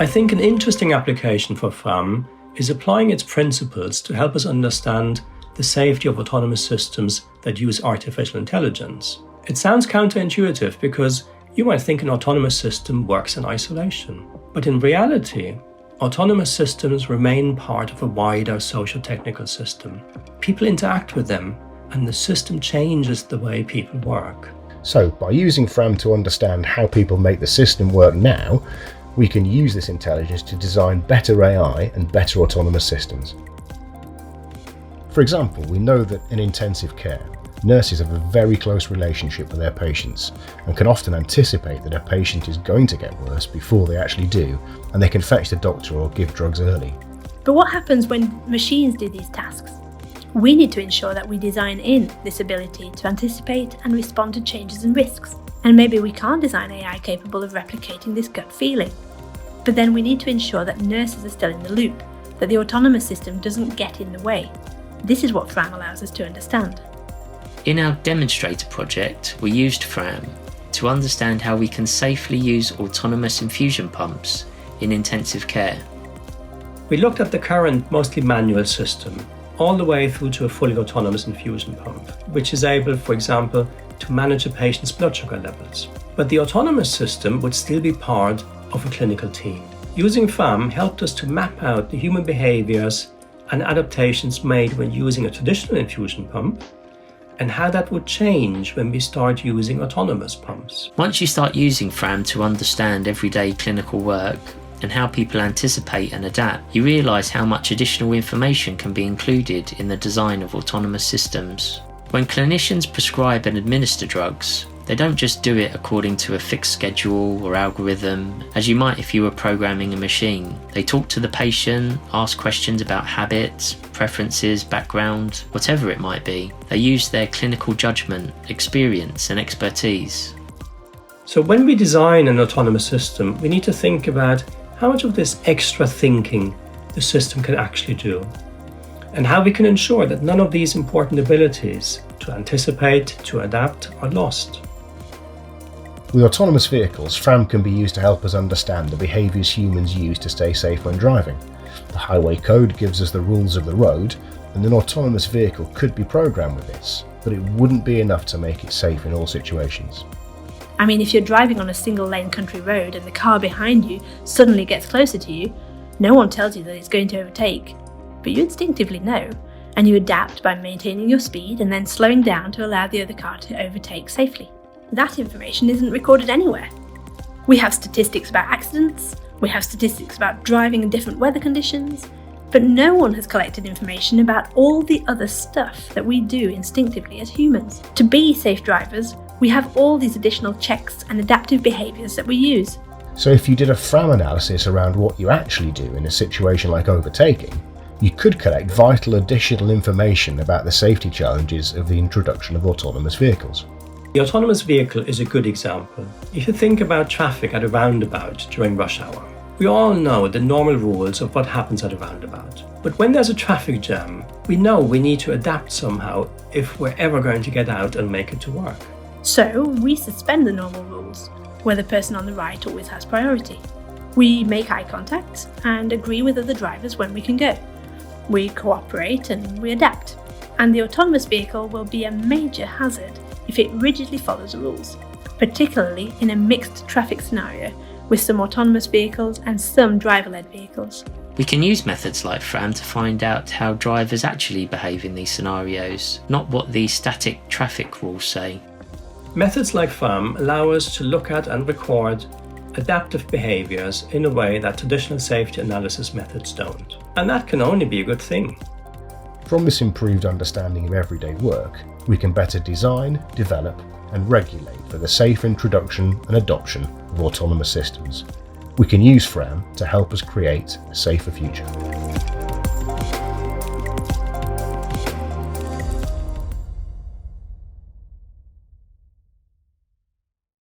I think an interesting application for FRAM is applying its principles to help us understand the safety of autonomous systems that use artificial intelligence. It sounds counterintuitive because you might think an autonomous system works in isolation. But in reality, autonomous systems remain part of a wider socio-technical system. People interact with them, and the system changes the way people work. So, by using FRAM to understand how people make the system work now, we can use this intelligence to design better AI and better autonomous systems. For example, we know that in intensive care, nurses have a very close relationship with their patients and can often anticipate that a patient is going to get worse before they actually do, and they can fetch the doctor or give drugs early. But what happens when machines do these tasks? We need to ensure that we design in this ability to anticipate and respond to changes and risks. And maybe we can't design AI capable of replicating this gut feeling. But then we need to ensure that nurses are still in the loop, that the autonomous system doesn't get in the way. This is what FRAM allows us to understand. In our demonstrator project, we used FRAM to understand how we can safely use autonomous infusion pumps in intensive care. We looked at the current mostly manual system, all the way through to a fully autonomous infusion pump, which is able, for example, to manage a patient's blood sugar levels. But the autonomous system would still be part of a clinical team. Using FRAM helped us to map out the human behaviors and adaptations made when using a traditional infusion pump, and how that would change when we start using autonomous pumps. Once you start using FRAM to understand everyday clinical work and how people anticipate and adapt, you realise how much additional information can be included in the design of autonomous systems. When clinicians prescribe and administer drugs, they don't just do it according to a fixed schedule or algorithm, as you might if you were programming a machine. They talk to the patient, ask questions about habits, preferences, background, whatever it might be. They use their clinical judgment, experience and expertise. So when we design an autonomous system, we need to think about how much of this extra thinking the system can actually do, and how we can ensure that none of these important abilities to anticipate, to adapt, are lost. With autonomous vehicles, FRAM can be used to help us understand the behaviours humans use to stay safe when driving. The highway code gives us the rules of the road, and an autonomous vehicle could be programmed with this, but it wouldn't be enough to make it safe in all situations. I mean, if you're driving on a single-lane country road and the car behind you suddenly gets closer to you, no one tells you that it's going to overtake, but you instinctively know, and you adapt by maintaining your speed and then slowing down to allow the other car to overtake safely. That information isn't recorded anywhere. We have statistics about accidents, we have statistics about driving in different weather conditions, but no one has collected information about all the other stuff that we do instinctively as humans. To be safe drivers, we have all these additional checks and adaptive behaviours that we use. So if you did a FRAM analysis around what you actually do in a situation like overtaking, you could collect vital additional information about the safety challenges of the introduction of autonomous vehicles. The autonomous vehicle is a good example. If you think about traffic at a roundabout during rush hour, we all know the normal rules of what happens at a roundabout. But when there's a traffic jam, we know we need to adapt somehow if we're ever going to get out and make it to work. So we suspend the normal rules, where the person on the right always has priority. We make eye contact and agree with other drivers when we can go. We cooperate and we adapt. And the autonomous vehicle will be a major hazard if it rigidly follows the rules, particularly in a mixed traffic scenario with some autonomous vehicles and some driver-led vehicles. We can use methods like FRAM to find out how drivers actually behave in these scenarios, not what the static traffic rules say. Methods like FRAM allow us to look at and record adaptive behaviours in a way that traditional safety analysis methods don't. And that can only be a good thing. From this improved understanding of everyday work, we can better design, develop and regulate for the safe introduction and adoption of autonomous systems. We can use FRAM to help us create a safer future.